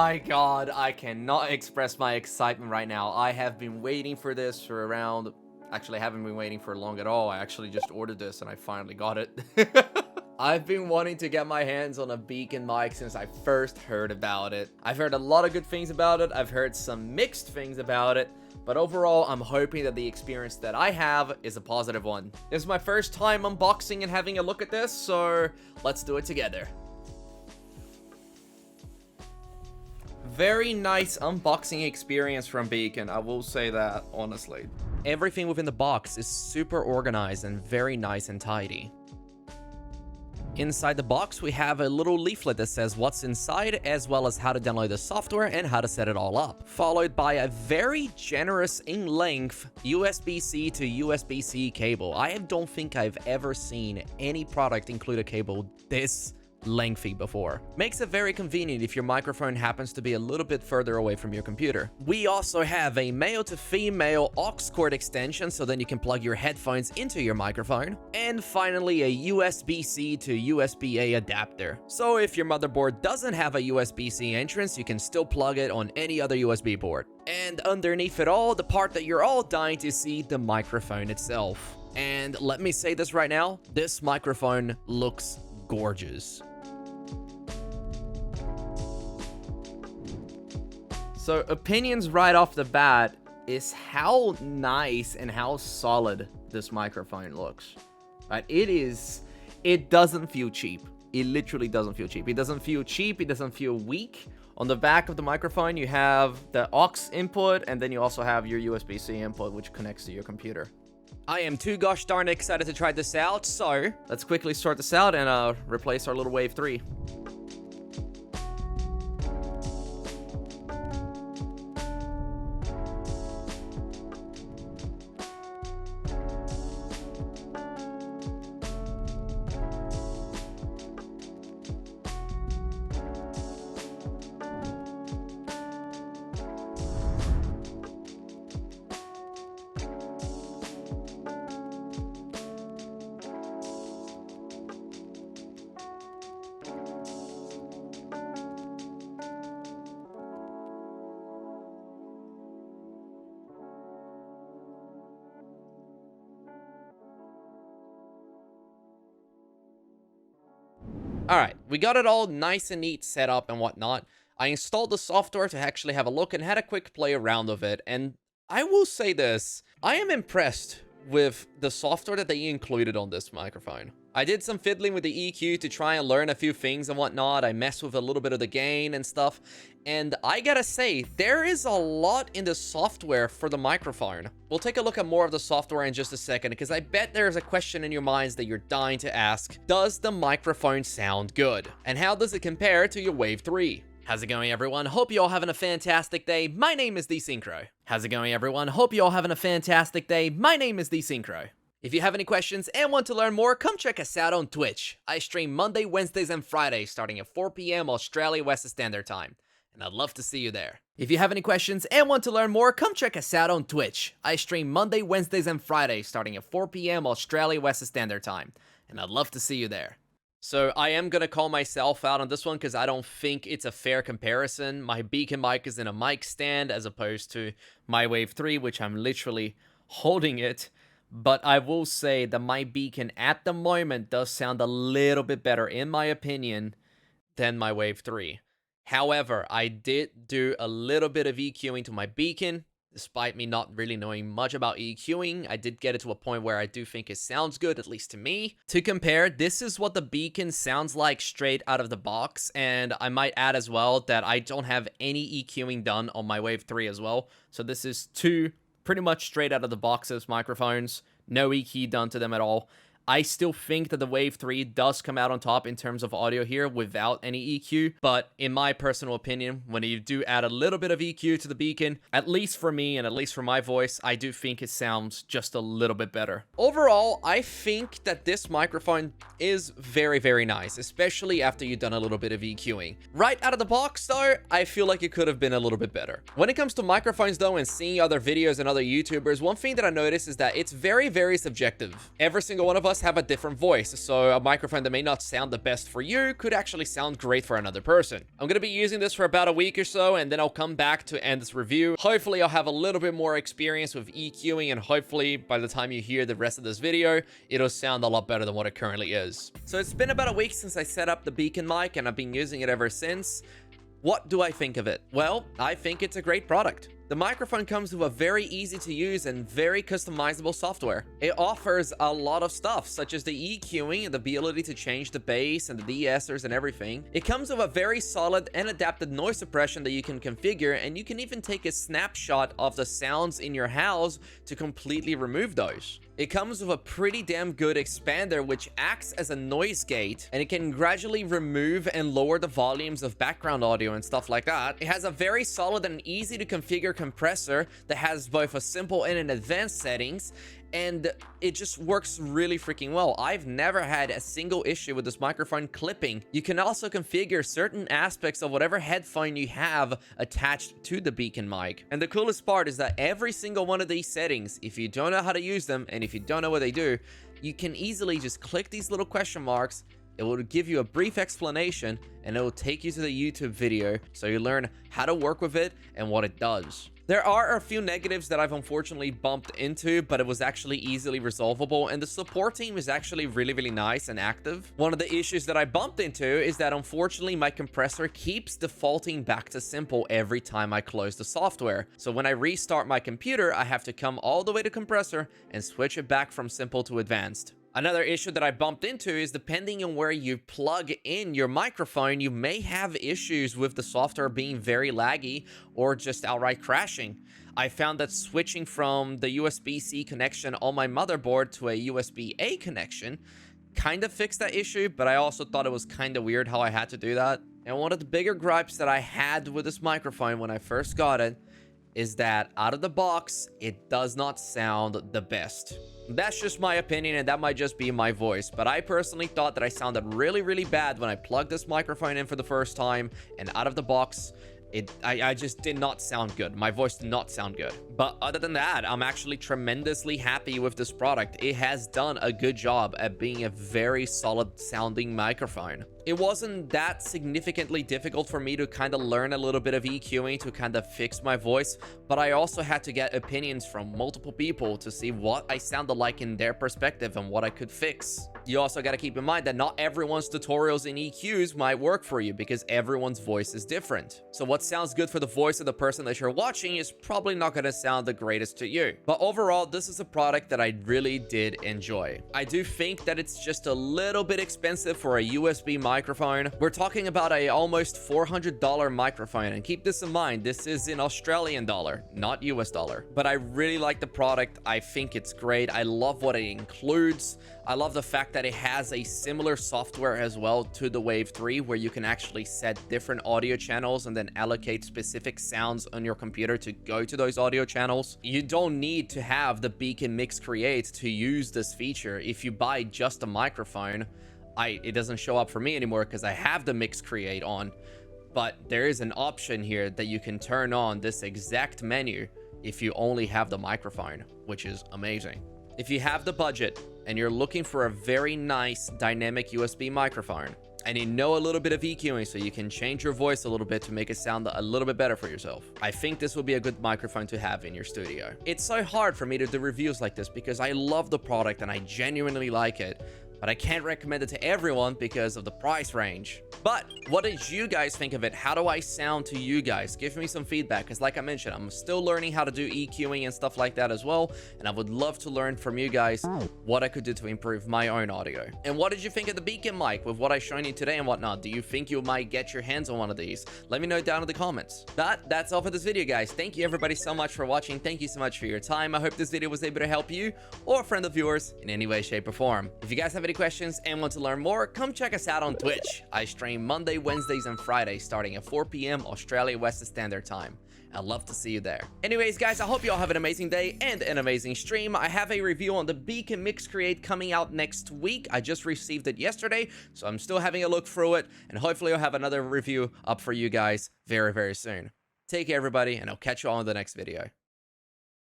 my god, I cannot express my excitement right now. I have been waiting for this for around... Actually, I haven't been waiting for long at all. I actually just ordered this and I finally got it. I've been wanting to get my hands on a Beacon mic since I first heard about it. I've heard a lot of good things about it. I've heard some mixed things about it. But overall, I'm hoping that the experience that I have is a positive one. This is my first time unboxing and having a look at this, so let's do it together. Very nice unboxing experience from Beacon, I will say that, honestly. Everything within the box is super organized and very nice and tidy. Inside the box, we have a little leaflet that says what's inside, as well as how to download the software and how to set it all up. Followed by a very generous in length USB-C to USB-C cable. I don't think I've ever seen any product include a cable this lengthy before. Makes it very convenient if your microphone happens to be a little bit further away from your computer. We also have a male to female aux cord extension, so then you can plug your headphones into your microphone. And finally, a USB-C to USB-A adapter. So if your motherboard doesn't have a USB-C entrance, you can still plug it on any other USB port. And underneath it all, the part that you're all dying to see, the microphone itself. And let me say this right now, this microphone looks gorgeous. So opinions right off the bat is how nice and how solid this microphone looks. Right? It doesn't feel cheap. It literally doesn't feel cheap. It doesn't feel cheap. It doesn't feel weak. On the back of the microphone, you have the aux input, and then you also have your USB-C input, which connects to your computer. I am too gosh darn excited to try this out, so let's quickly sort this out and replace our little Wave 3. Alright, we got it all nice and neat set up and whatnot. I installed the software to actually have a look and had a quick play around of it. And I will say this, I am impressed with the software that they included on this microphone. I did some fiddling with the EQ to try and learn a few things and whatnot. I messed with a little bit of the gain and stuff. And I gotta say, there is a lot in the software for the microphone. We'll take a look at more of the software in just a second, because I bet there's a question in your minds that you're dying to ask. Does the microphone sound good? And how does it compare to your Wave 3? How's it going, everyone? Hope you all having a fantastic day. My name is TheSynchro. How's it going, everyone? Hope you all having a fantastic day. My name is TheSynchro. If you have any questions and want to learn more, come check us out on Twitch. I stream Monday, Wednesdays, and Fridays starting at 4 p.m. Australia West Standard Time, and I'd love to see you there. If you have any questions and want to learn more, come check us out on Twitch. I stream Monday, Wednesdays, and Fridays starting at 4 p.m. Australia West Standard Time, and I'd love to see you there. So I am going to call myself out on this one because I don't think it's a fair comparison. My Beacon mic is in a mic stand as opposed to my Wave 3, which I'm literally holding it. But I will say that my Beacon at the moment does sound a little bit better, in my opinion, than my Wave 3. However, I did do a little bit of EQing to my Beacon. Despite me not really knowing much about EQing, I did get it to a point where I do think it sounds good, at least to me. To compare, this is what the Beacon sounds like straight out of the box, and I might add as well that I don't have any EQing done on my Wave 3 as well. So this is two pretty much straight out of the boxes microphones, no EQ done to them at all. I still think that the Wave 3 does come out on top in terms of audio here without any EQ, but in my personal opinion, when you do add a little bit of EQ to the Beacon, at least for me and at least for my voice, I do think it sounds just a little bit better. Overall, I think that this microphone is very, very nice, especially after you've done a little bit of EQing. Right out of the box though, I feel like it could have been a little bit better. When it comes to microphones though, and seeing other videos and other YouTubers, one thing that I noticed is that it's very, very subjective. Every single one of us us have a different voice, so a microphone that may not sound the best for you could actually sound great for another person. I'm gonna be using this for about a week or so, and then I'll come back to end this review. Hopefully I'll have a little bit more experience with EQing, and hopefully by the time you hear the rest of this video, it'll sound a lot better than what it currently is. So it's been about a week since I set up the Beacon mic, and I've been using it ever since. What do I think of it? Well, I think it's a great product. The microphone comes with a very easy to use and very customizable software. It offers a lot of stuff, such as the EQing and the ability to change the bass and the de-essers and everything. It comes with a very solid and adapted noise suppression that you can configure, and you can even take a snapshot of the sounds in your house to completely remove those. It comes with a pretty damn good expander which acts as a noise gate, and it can gradually remove and lower the volumes of background audio and stuff like that. It has a very solid and easy to configure compressor that has both a simple and an advanced settings, and it just works really freaking well. I've never had a single issue with this microphone clipping. You can also configure certain aspects of whatever headphone you have attached to the Beacon mic. And the coolest part is that every single one of these settings, if you don't know how to use them and if you don't know what they do, you can easily just click these little question marks. It will give you a brief explanation, and it will take you to the YouTube video so you learn how to work with it and what it does. There are a few negatives that I've unfortunately bumped into, but it was actually easily resolvable, and the support team is actually really nice and active. One of the issues that I bumped into is that unfortunately my compressor keeps defaulting back to simple every time I close the software. So when I restart my computer, I have to come all the way to compressor and switch it back from simple to advanced. Another issue that I bumped into is depending on where you plug in your microphone, you may have issues with the software being very laggy or just outright crashing. I found that switching from the USB-C connection on my motherboard to a USB-A connection kind of fixed that issue, but I also thought it was kind of weird how I had to do that. And one of the bigger gripes that I had with this microphone when I first got it is that out of the box, it does not sound the best. That's just my opinion, and that might just be my voice, but I personally thought that I sounded really bad when I plugged this microphone in for the first time, and out of the box, I just did not sound good. My voice did not sound good. But other than that, I'm actually tremendously happy with this product. It has done a good job at being a very solid sounding microphone. It wasn't that significantly difficult for me to kind of learn a little bit of EQing to kind of fix my voice, but I also had to get opinions from multiple people to see what I sounded like in their perspective and what I could fix. You also got to keep in mind that not everyone's tutorials in EQs might work for you because everyone's voice is different. So what sounds good for the voice of the person that you're watching is probably not going to sound the greatest to you. But overall, this is a product that I really did enjoy. I do think that it's just a little bit expensive for a USB microphone. We're talking about a almost $400 microphone, and keep this in mind, this is in Australian dollar, not US dollar. But I really like the product. I think it's great. I love what it includes. I love the fact that it has a similar software as well to the Wave 3, where you can actually set different audio channels and then allocate specific sounds on your computer to go to those audio channels. You don't need to have the Beacon Mix Create to use this feature. If you buy just a microphone, it doesn't show up for me anymore because I have the Mix Create on, but there is an option here that you can turn on this exact menu if you only have the microphone, which is amazing. If you have the budget and you're looking for a very nice dynamic USB microphone, and you know a little bit of EQing so you can change your voice a little bit to make it sound a little bit better for yourself, I think this would be a good microphone to have in your studio. It's so hard for me to do reviews like this because I love the product and I genuinely like it, but I can't recommend it to everyone because of the price range. But what did you guys think of it? How do I sound to you guys? Give me some feedback, because like I mentioned, I'm still learning how to do EQing and stuff like that as well, and I would love to learn from you guys what I could do to improve my own audio. And what did you think of the Beacon mic with what I shown you today and whatnot? Do you think you might get your hands on one of these? Let me know down in the comments. But that's all for this video, guys. Thank you everybody so much for watching. Thank you so much for your time. I hope this video was able to help you or a friend of yours in any way, shape, or form. If you guys have any questions and want to learn more, come check us out on Twitch. I stream Monday, Wednesdays, and Fridays starting at 4 p.m. Australia Western Standard Time. I'd love to see you there. Anyways, guys, I hope you all have an amazing day and an amazing stream. I have a review on the Beacon Mix Create coming out next week. I just received it yesterday, so I'm still having a look through it, and hopefully I'll have another review up for you guys very, very soon. Take care, everybody, and I'll catch you all in the next video.